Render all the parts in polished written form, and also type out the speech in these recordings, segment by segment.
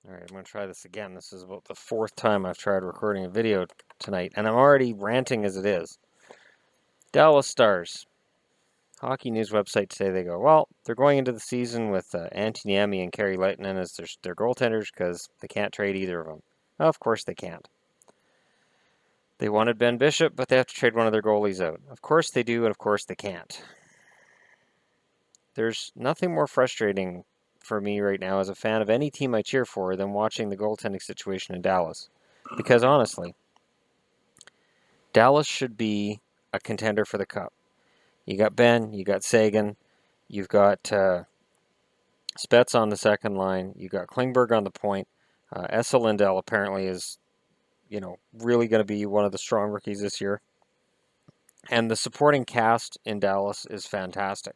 Alright, I'm going to try this again. This is about the fourth time I've tried recording a video tonight, and I'm already ranting as it is. Dallas Stars. Hockey News website today, they go, well, they're going into the season with Antti Niemi and Kari Lehtonen as their goaltenders because they can't trade either of them. Well, of course they can't. They wanted Ben Bishop, but they have to trade one of their goalies out. Of course they do, and of course they can't. There's nothing more frustrating for me right now as a fan of any team I cheer for than watching the goaltending situation in Dallas. Because honestly, Dallas should be a contender for the Cup. You got Ben, you got Sagan, you've got Spets on the second line, you got Klingberg on the point. Esa Lindell apparently is, really going to be one of the strong rookies this year. And the supporting cast in Dallas is fantastic.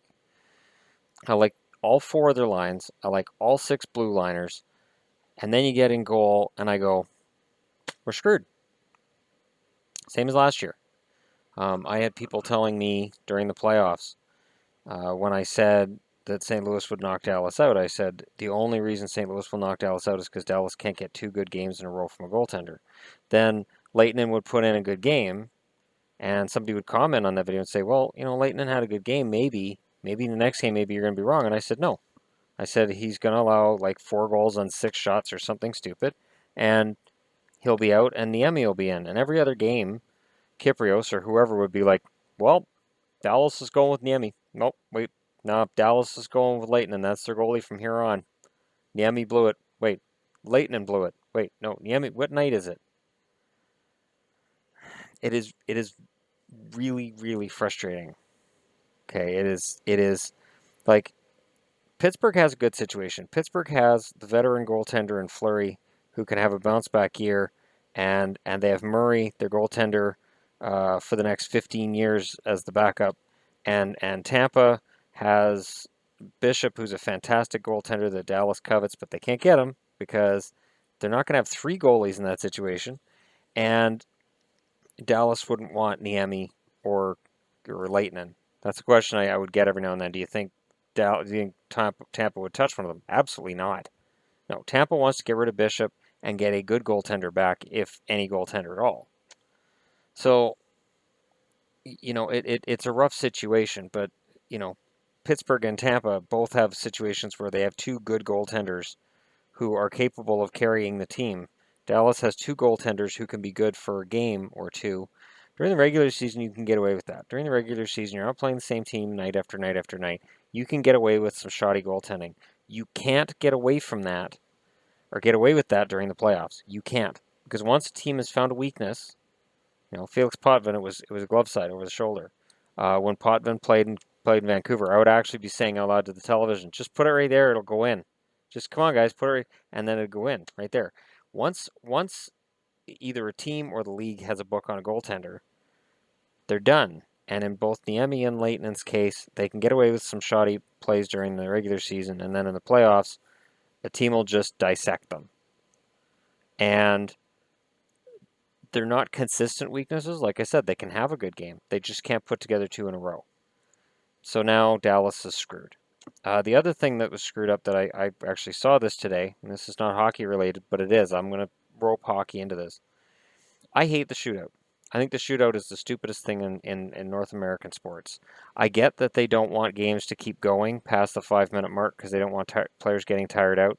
I like all four of their lines. I like all six blue liners. And then you get in goal, and I go, we're screwed. Same as last year. I had people telling me during the playoffs, when I said that St. Louis would knock Dallas out, I said the only reason St. Louis will knock Dallas out is because Dallas can't get two good games in a row from a goaltender. Then Lehtonen would put in a good game, and somebody would comment on that video and say, well, Lehtonen had a good game, maybe the next game, maybe you're going to be wrong. And I said, no. I said he's going to allow like 4 goals on 6 shots or something stupid, and he'll be out, and Niemi will be in. And every other game, Kyprios or whoever would be like, well, Dallas is going with Niemi. Nope, wait, no, Dallas is going with Lehtonen. That's their goalie from here on. Niemi blew it. Wait, Lehtonen blew it. Wait, no, Niemi, what night is it? It is really, really frustrating. Okay, it is like Pittsburgh has a good situation. Pittsburgh has the veteran goaltender in Fleury who can have a bounce back year, and they have Murray, their goaltender, for the next 15 years as the backup, and Tampa has Bishop, who's a fantastic goaltender that Dallas covets, but they can't get him because they're not going to have 3 goalies in that situation, and Dallas wouldn't want Niemi or Lehtonen. That's a question I would get every now and then. Do you think Tampa would touch one of them? Absolutely not. No, Tampa wants to get rid of Bishop and get a good goaltender back, if any goaltender at all. So, it's a rough situation, but, Pittsburgh and Tampa both have situations where they have 2 good goaltenders who are capable of carrying the team. Dallas has 2 goaltenders who can be good for a game or 2. During the regular season, you can get away with that. During the regular season, you're not playing the same team night after night after night. You can get away with some shoddy goaltending. You can't get away from that, or get away with that during the playoffs. You can't. Because once a team has found a weakness, Felix Potvin, it was a glove side over the shoulder. When Potvin played in Vancouver, I would actually be saying out loud to the television, just put it right there, it'll go in. Just come on, guys, put it right, and then it'll go in right there. Once either a team or the league has a book on a goaltender, they're done. And in both Niemi and Lehtonen's case, they can get away with some shoddy plays during the regular season, and then in the playoffs, the team will just dissect them. And they're not consistent weaknesses. Like I said, they can have a good game. They just can't put together 2 in a row. So now Dallas is screwed. The other thing that was screwed up that I actually saw this today, and this is not hockey related, but it is. I'm going to rope hockey into this. I hate the shootout. I think the shootout is the stupidest thing in North American sports. I get that they don't want games to keep going past the 5-minute mark because they don't want players getting tired out.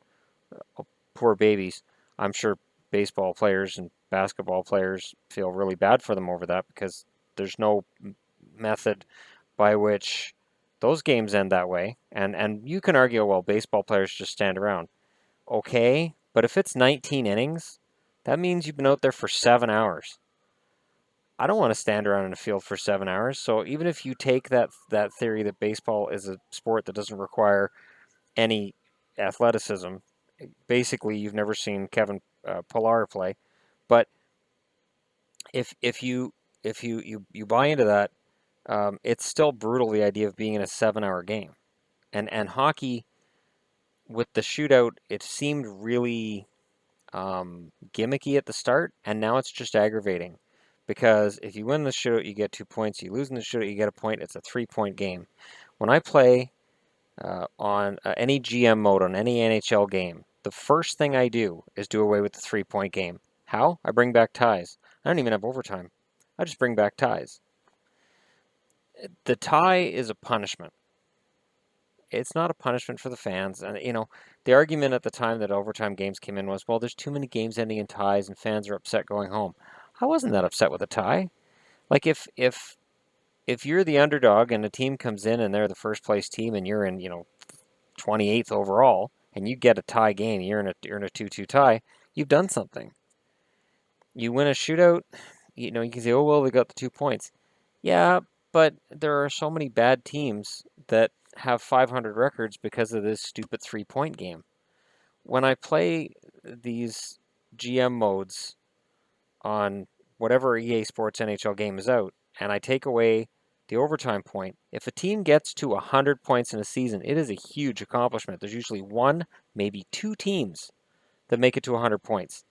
Oh, poor babies. I'm sure baseball players and basketball players feel really bad for them over that because there's no method by which those games end that way. And you can argue, well, baseball players just stand around. Okay, but if it's 19 innings, that means you've been out there for 7 hours. I don't want to stand around in a field for 7 hours. So even if you take that theory that baseball is a sport that doesn't require any athleticism, basically you've never seen Kevin Pillar play. But if you buy into that, it's still brutal, the idea of being in a 7-hour game. And hockey, with the shootout, it seemed really gimmicky at the start, and now it's just aggravating. Because if you win the shootout, you get 2 points. You lose in the shootout, you get a point. It's a 3-point game. When I play on any GM mode on any NHL game, the first thing I do is do away with the 3-point game. How? I bring back ties. I don't even have overtime. I just bring back ties. The tie is a punishment. It's not a punishment for the fans. And, the argument at the time that overtime games came in was, well, there's too many games ending in ties and fans are upset going home. I wasn't that upset with a tie. Like, if you're the underdog and a team comes in and they're the first place team and you're in, 28th overall and you get a tie game, you're in a 2-2 tie, you've done something. You win a shootout, you can say, oh, well, they got the 2 points. Yeah, but there are so many bad teams that have 500 records because of this stupid 3-point game. When I play these GM modes on whatever EA Sports NHL game is out, and I take away the overtime point, if a team gets to 100 points in a season, it is a huge accomplishment. There's usually one, maybe two teams that make it to 100 points.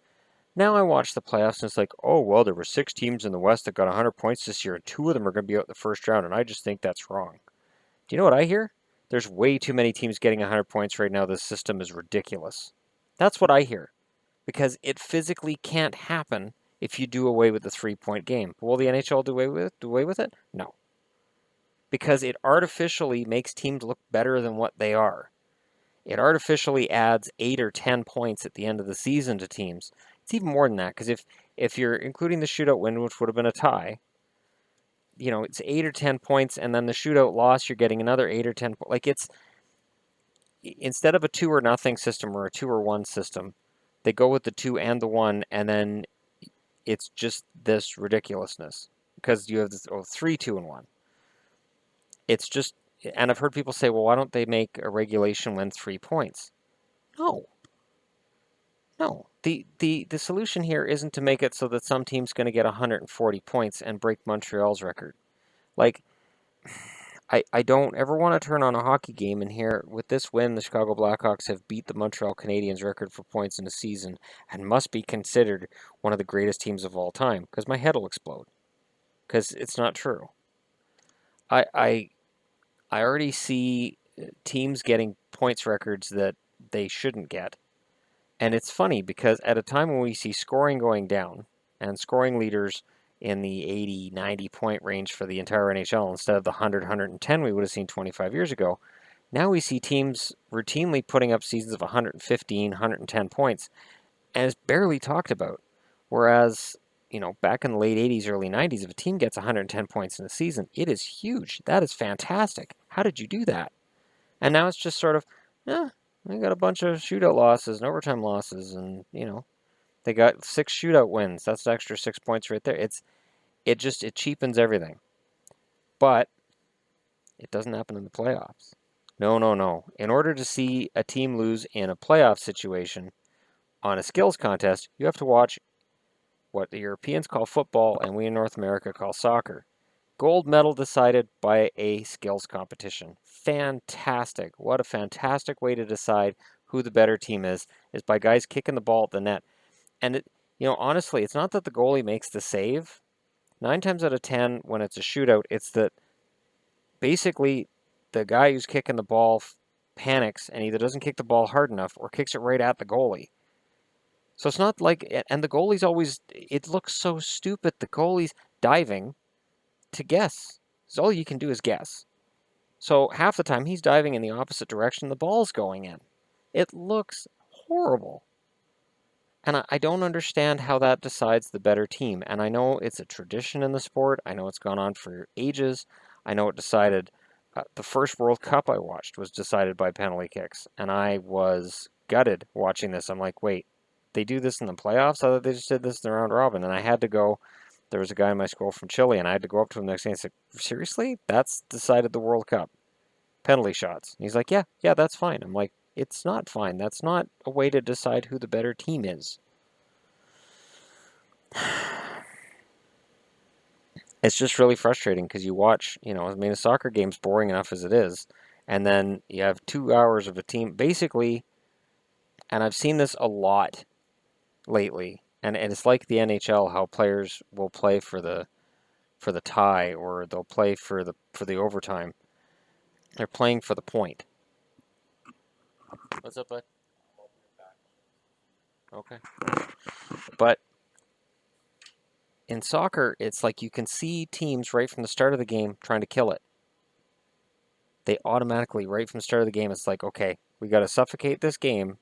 Now I watch the playoffs and it's like, oh, well, there were 6 teams in the West that got 100 points this year, and 2 of them are going to be out in the first round, and I just think that's wrong. Do you know what I hear? There's way too many teams getting 100 points right now. This system is ridiculous. That's what I hear, because it physically can't happen if you do away with the 3-point game. Will the NHL do away with it? No. Because it artificially makes teams look better than what they are. It artificially adds 8 or 10 points at the end of the season to teams. It's even more than that, because if you're including the shootout win, which would have been a tie, it's 8 or 10 points, and then the shootout loss, you're getting another 8 or 10 points. Like, it's, instead of a 2 or nothing system or a 2 or 1 system, they go with the 2 and the 1, and then it's just this ridiculousness, because you have this 3, 2, and 1. It's just, and I've heard people say, well, why don't they make a regulation win 3 points? No. The solution here isn't to make it so that some team's going to get 140 points and break Montreal's record. Like, I don't ever want to turn on a hockey game and hear, with this win, the Chicago Blackhawks have beat the Montreal Canadiens record for points in a season and must be considered one of the greatest teams of all time, because my head will explode. Because it's not true. I already see teams getting points records that they shouldn't get. And it's funny because at a time when we see scoring going down and scoring leaders in the 80, 90 point range for the entire NHL instead of the 100, 110 we would have seen 25 years ago, now we see teams routinely putting up seasons of 115, 110 points, and it's barely talked about. Whereas, back in the late 80s, early 90s, if a team gets 110 points in a season, it is huge. That is fantastic. How did you do that? And now it's just sort of, they got a bunch of shootout losses and overtime losses, and they got 6 shootout wins. That's the extra 6 points right there. It cheapens everything. But it doesn't happen in the playoffs. No. In order to see a team lose in a playoff situation on a skills contest, you have to watch what the Europeans call football and we in North America call soccer. Gold medal decided by a skills competition. Fantastic. What a fantastic way to decide who the better team is by guys kicking the ball at the net. And, honestly, it's not that the goalie makes the save. 9 times out of 10, when it's a shootout, it's that basically the guy who's kicking the ball panics and either doesn't kick the ball hard enough or kicks it right at the goalie. So it's not like, and the goalie's always, it looks so stupid. The goalie's diving to guess. So all you can do is guess. So half the time he's diving in the opposite direction the ball's going in. It looks horrible. And I don't understand how that decides the better team. And I know it's a tradition in the sport. I know it's gone on for ages. I know it decided, the first World Cup I watched was decided by penalty kicks. And I was gutted watching this. I'm like, wait, they do this in the playoffs? I thought they just did this in the round robin. And I had to go. There was a guy in my school from Chile, and I had to go up to him the next day and say, seriously? That's decided the World Cup. Penalty shots. And he's like, yeah, that's fine. I'm like, it's not fine. That's not a way to decide who the better team is. It's just really frustrating because you watch, a soccer game's boring enough as it is, and then you have 2 hours of a team, basically, and I've seen this a lot lately, and it's like the NHL, how players will play for the tie, or they'll play for the overtime. They're playing for the point. What's up, bud? Okay. But in soccer, it's like you can see teams right from the start of the game trying to kill it. They automatically, right from the start of the game, it's like, okay, we got to suffocate this game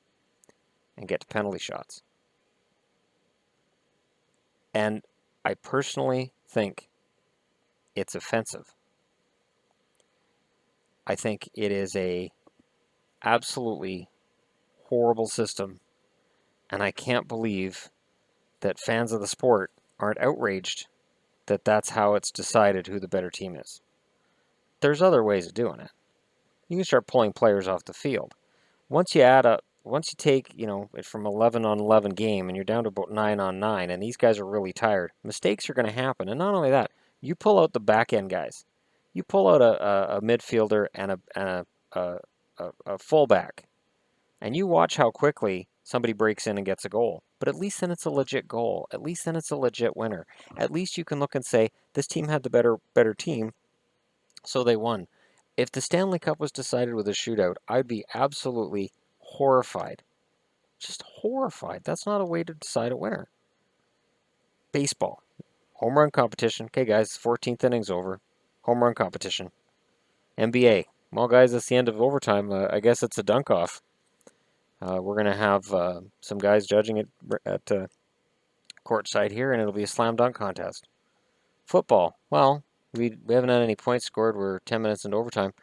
and get to penalty shots. And I personally think it's offensive. I think it is a absolutely horrible system, and I can't believe that fans of the sport aren't outraged that that's how it's decided who the better team is. There's other ways of doing it. You can start pulling players off the field. Once you take, it from 11 on 11 game and you're down to about 9 on 9 and these guys are really tired, mistakes are going to happen. And not only that, you pull out the back end guys. You pull out a midfielder and a fullback, and you watch how quickly somebody breaks in and gets a goal. But at least then it's a legit goal. At least then it's a legit winner. At least you can look and say, this team had the better team, so they won. If the Stanley Cup was decided with a shootout, I'd be absolutely horrified. Just horrified. That's not a way to decide a winner. Baseball. Home run competition. Okay, guys, 14th inning's over. Home run competition. NBA. Well, guys, that's the end of overtime. I guess it's a dunk-off. We're going to have some guys judging it at courtside here, and it'll be a slam dunk contest. Football. Well, we haven't had any points scored. We're 10 minutes into overtime.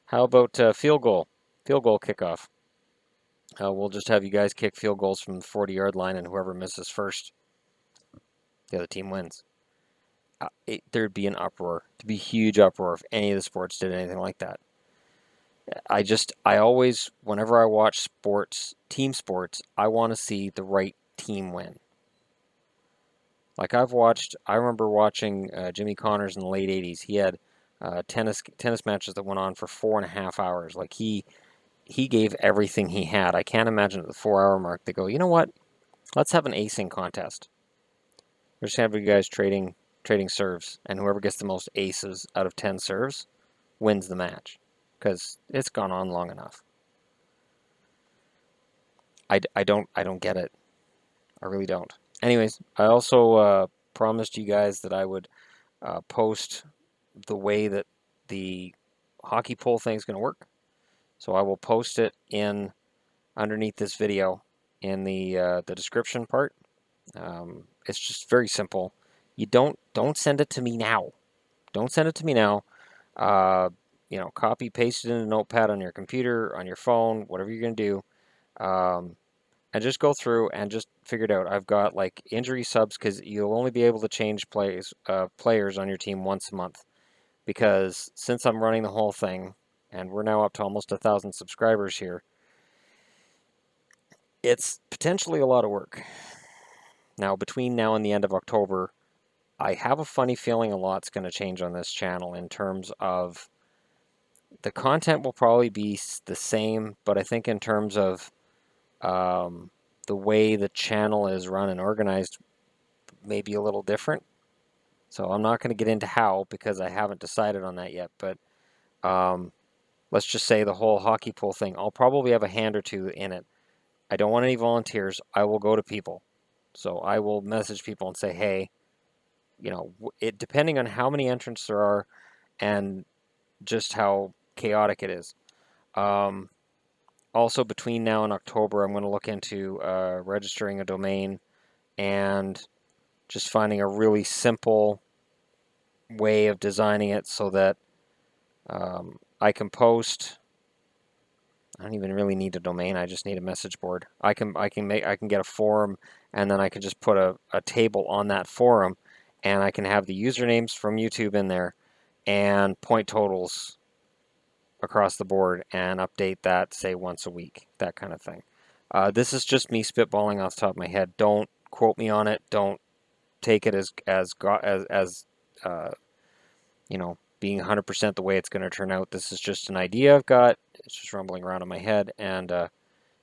How about field goal? Field goal kickoff. We'll just have you guys kick field goals from the 40-yard line, and whoever misses first, the other team wins. There'd be an uproar. There'd be a huge uproar if any of the sports did anything like that. I always, whenever I watch sports, team sports, I want to see the right team win. Like I remember watching Jimmy Connors in the late 80s. He had tennis matches that went on for 4.5 hours. Like he gave everything he had. I can't imagine at the 4-hour mark they go, you know what? Let's have an acing contest. We're just having you guys trading serves, and whoever gets the most aces out of 10 serves wins the match, because it's gone on long enough. I don't get it. I really don't. Anyways, I also promised you guys that I would post the way that the hockey poll thing is going to work. So I will post it in underneath this video in the description part. It's just very simple. You don't send it to me now. Don't send it to me now. Copy, paste it in a notepad on your computer, on your phone, whatever you're going to do. And just go through and just figure it out. I've got like injury subs, because you'll only be able to change players on your team once a month. Because since I'm running the whole thing, and we're now up to almost 1,000 subscribers here, it's potentially a lot of work. Now, between now and the end of October, I have a funny feeling a lot's going to change on this channel in terms of the content will probably be the same, but I think in terms of the way the channel is run and organized may be a little different. So I'm not going to get into how, because I haven't decided on that yet, but let's just say the whole hockey pool thing, I'll probably have a hand or two in it. I don't want any volunteers. I will go to people. So I will message people and say, hey, depending on how many entrants there are and just how chaotic it is. Also, between now and October, I'm going to look into registering a domain and just finding a really simple way of designing it so that I can post. I don't even really need a domain. I just need a message board. I can get a forum, and then I can just put a table on that forum, and I can have the usernames from YouTube in there and point totals across the board and update that, say, once a week, that kind of thing. This is just me spitballing off the top of my head. Don't quote me on it. Don't take it as being 100% the way it's going to turn out. This is just an idea I've got. It's just rumbling around in my head, and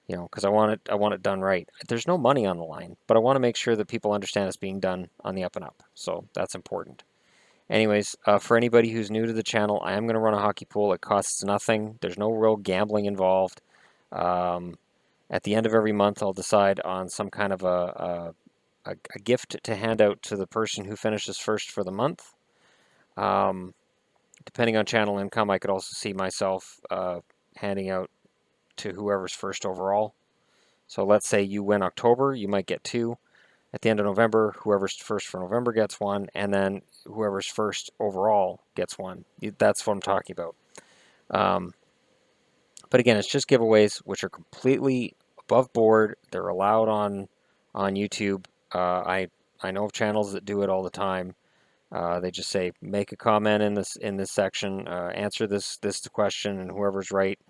because I want it done right. There's no money on the line, but I want to make sure that people understand it's being done on the up and up. So that's important. Anyways, for anybody who's new to the channel, I am going to run a hockey pool. It costs nothing. There's no real gambling involved. At the end of every month, I'll decide on some kind of a gift to hand out to the person who finishes first for the month. Depending on channel income, I could also see myself handing out to whoever's first overall. So let's say you win October, you might get 2. At the end of November, whoever's first for November gets 1, and then whoever's first overall gets 1. That's what I'm talking about. But again, it's just giveaways, which are completely above board. They're allowed on YouTube. I know of channels that do it all the time. They just say, make a comment in this section, answer this question, and whoever's right,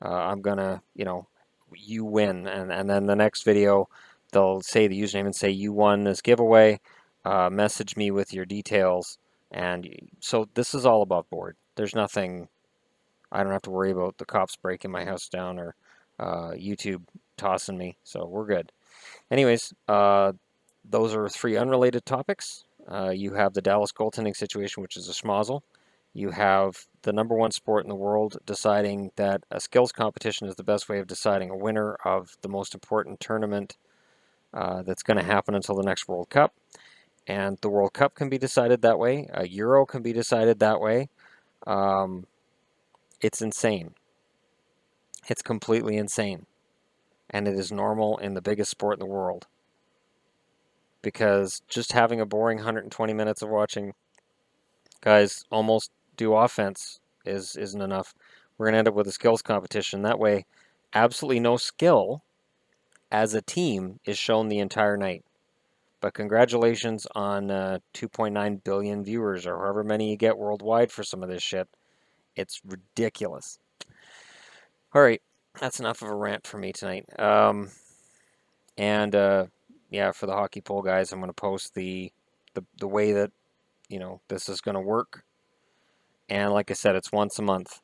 I'm gonna, you win. And then the next video, they'll say the username and say, you won this giveaway. Message me with your details. And so this is all above board. There's nothing. I don't have to worry about the cops breaking my house down or YouTube tossing me. So we're good. Anyways, those are 3 unrelated topics. You have the Dallas goaltending situation, which is a schmozzle. You have the #1 sport in the world deciding that a skills competition is the best way of deciding a winner of the most important tournament that's going to happen until the next World Cup. And the World Cup can be decided that way. A Euro can be decided that way. It's insane. It's completely insane. And it is normal in the biggest sport in the world. Because just having a boring 120 minutes of watching guys almost do offense isn't enough. We're going to end up with a skills competition. That way, absolutely no skill as a team is shown the entire night. But congratulations on 2.9 billion viewers, or however many you get worldwide for some of this shit. It's ridiculous. All right, that's enough of a rant for me tonight. Yeah, for the hockey poll guys, I'm going to post the way that this is going to work. And like I said, it's once a month.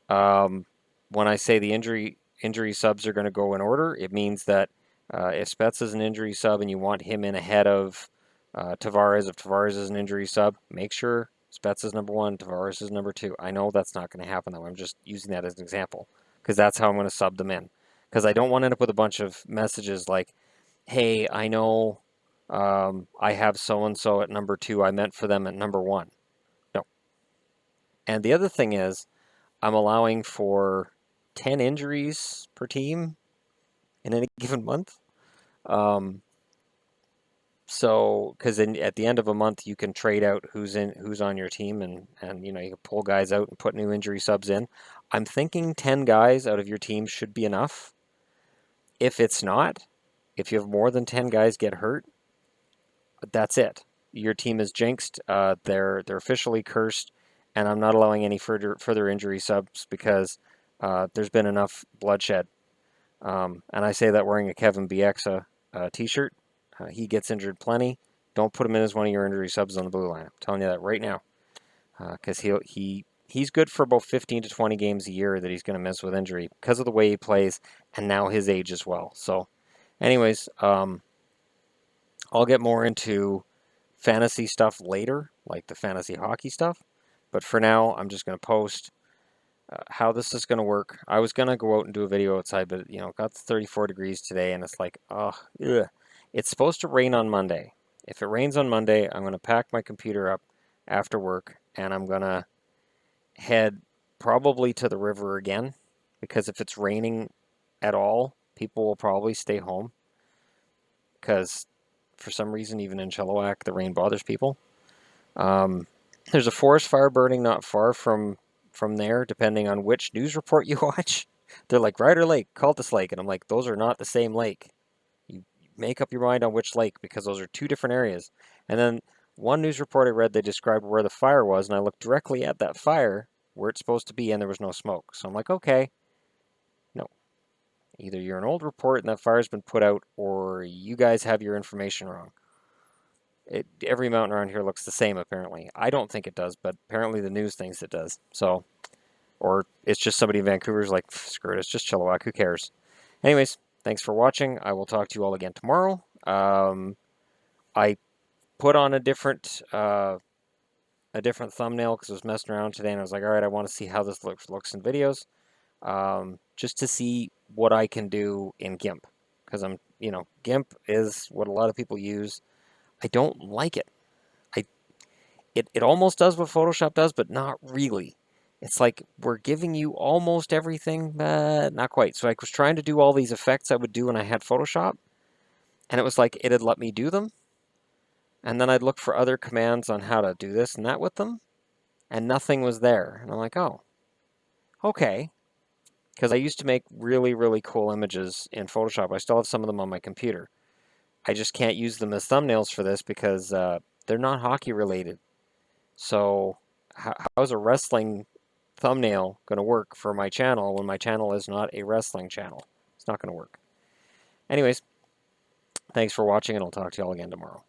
When I say the injury subs are going to go in order, it means that if Spets is an injury sub and you want him in ahead of Tavares, if Tavares is an injury sub, make sure Spets is #1, Tavares is #2. I know that's not going to happen, though. I'm just using that as an example because that's how I'm going to sub them in. Because I don't want to end up with a bunch of messages like, hey, I know I have so-and-so at #2. I meant for them at #1. No. And the other thing is, I'm allowing for 10 injuries per team in any given month. So, because at the end of a month, you can trade out who's on your team, and you can pull guys out and put new injury subs in. I'm thinking 10 guys out of your team should be enough. If it's not, if you have more than 10 guys get hurt, that's it. Your team is jinxed. They're officially cursed, and I'm not allowing any further injury subs because there's been enough bloodshed. And I say that wearing a Kevin Bieksa t-shirt. He gets injured plenty. Don't put him in as one of your injury subs on the blue line. I'm telling you that right now, because he's good for about 15 to 20 games a year that he's going to miss with injury because of the way he plays and now his age as well. So, anyways, I'll get more into fantasy stuff later, like the fantasy hockey stuff. But for now, I'm just going to post how this is going to work. I was going to go out and do a video outside, but it got to 34 degrees today, and it's like, ugh. It's supposed to rain on Monday. If it rains on Monday, I'm going to pack my computer up after work, and I'm going to head probably to the river again, because if it's raining at all, people will probably stay home, because for some reason, even in Chilliwack, the rain bothers people. There's a forest fire burning not far from there, depending on which news report you watch. They're like, Ryder Lake, Cultus Lake, and I'm like, those are not the same lake. You make up your mind on which lake, because those are 2 different areas. And then one news report I read, they described where the fire was, and I looked directly at that fire, where it's supposed to be, and there was no smoke. So I'm like, okay, no. Either you're an old report and that fire's been put out, or you guys have your information wrong. Every mountain around here looks the same, apparently. I don't think it does, but apparently the news thinks it does. So, or it's just somebody in Vancouver's like, screw it, it's just Chilliwack, who cares? Anyways, thanks for watching. I will talk to you all again tomorrow. I put on a different thumbnail because I was messing around today, and I was like, all right, I want to see how this looks in videos. just to see what I can do in GIMP. Because GIMP is what a lot of people use. I don't like it. It almost does what Photoshop does, but not really. It's like we're giving you almost everything, but not quite. So I was trying to do all these effects I would do when I had Photoshop, and it was like it had let me do them. And then I'd look for other commands on how to do this and that with them, and nothing was there. And I'm like, oh, okay. Because I used to make really, really cool images in Photoshop. I still have some of them on my computer. I just can't use them as thumbnails for this because they're not hockey related. So how's a wrestling thumbnail going to work for my channel when my channel is not a wrestling channel? It's not going to work. Anyways, thanks for watching, and I'll talk to y'all again tomorrow.